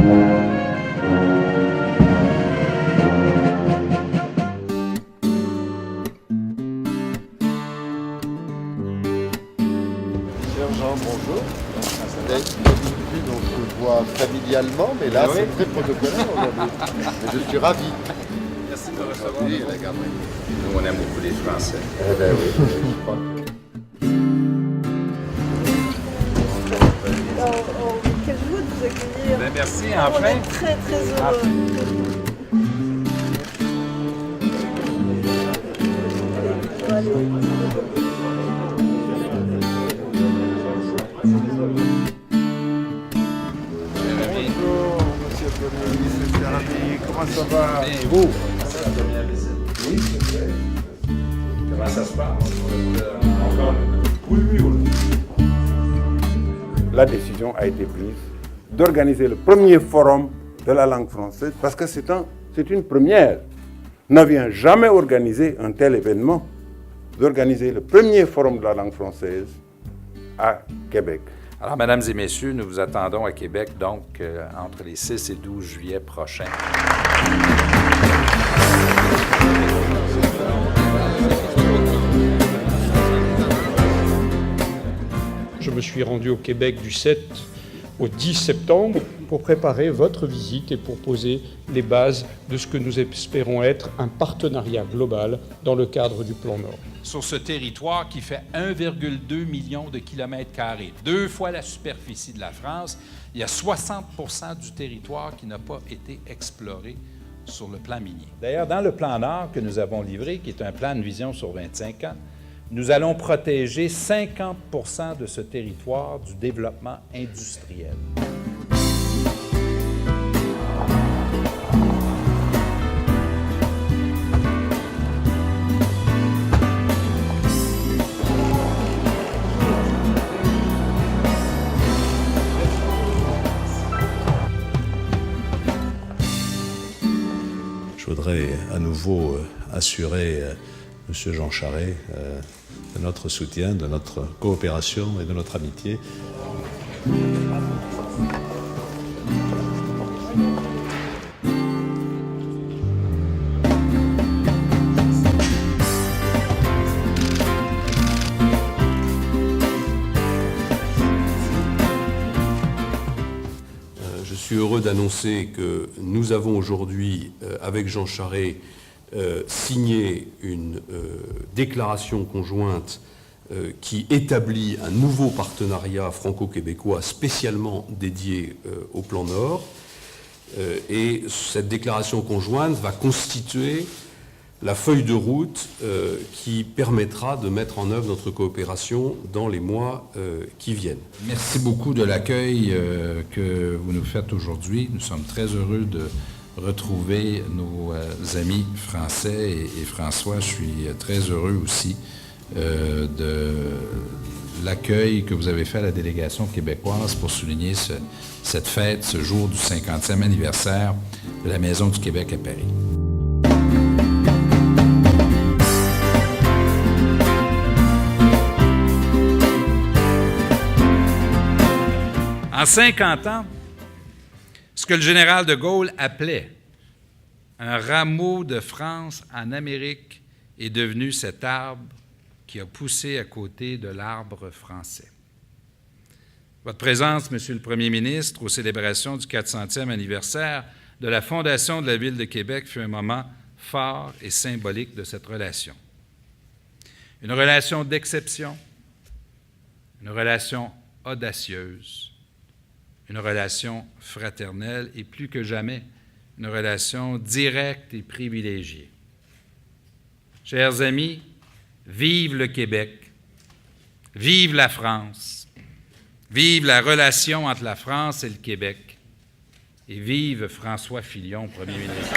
Jean, bonjour. D'habitude, on se voit familialement, mais là, c'est très protocolaire aujourd'hui. Je suis ravi. Merci de me recevoir. Oui, la garde. Nous, on aime beaucoup les Français. Eh bien oui, je crois que... Quelle joie de vous accueillir. Ben, merci, On enfin. est très très heureux. Bonjour, monsieur le Premier ministre, cher ami, comment ça va? Et vous? C'est la première visite. Oui, c'est vrai. Comment ça se passe? Encore? Oui. La décision a été prise d'organiser le premier forum de la langue française parce que c'est une première. Nous n'avions jamais organisé un tel événement, d'organiser le premier forum de la langue française à Québec. Alors, mesdames et messieurs, nous vous attendons à Québec, donc, entre les 6 et 12 juillet prochains. Je me suis rendu au Québec du 7 au 10 septembre pour préparer votre visite et pour poser les bases de ce que nous espérons être un partenariat global dans le cadre du Plan Nord. Sur ce territoire qui fait 1,2 million de kilomètres carrés, 2 fois la superficie de la France, il y a 60% du territoire qui n'a pas été exploré sur le plan minier. D'ailleurs, dans le plan Nord que nous avons livré, qui est un plan de vision sur 25 ans, nous allons protéger 50% de ce territoire du développement industriel. Je voudrais à nouveau assurer M. Jean Charest de notre soutien, de notre coopération et de notre amitié. Je suis heureux d'annoncer que nous avons aujourd'hui, avec Jean Charest, signé une déclaration conjointe qui établit un nouveau partenariat franco-québécois spécialement dédié au plan Nord. Et cette déclaration conjointe va constituer la feuille de route qui permettra de mettre en œuvre notre coopération dans les mois qui viennent. Merci beaucoup de l'accueil que vous nous faites aujourd'hui. Nous sommes très heureux de retrouver nos amis français et François, je suis très heureux aussi de l'accueil que vous avez fait à la délégation québécoise pour souligner cette fête, ce jour du 50e anniversaire de la Maison du Québec à Paris. En 50 ans, ce que le général de Gaulle appelait un rameau de France en Amérique est devenu cet arbre qui a poussé à côté de l'arbre français. Votre présence, Monsieur le Premier ministre, aux célébrations du 400e anniversaire de la fondation de la Ville de Québec fut un moment fort et symbolique de cette relation. Une relation d'exception, une relation audacieuse, une relation fraternelle et plus que jamais, une relation directe et privilégiée. Chers amis, vive le Québec, vive la France, vive la relation entre la France et le Québec, et vive François Fillon, Premier ministre.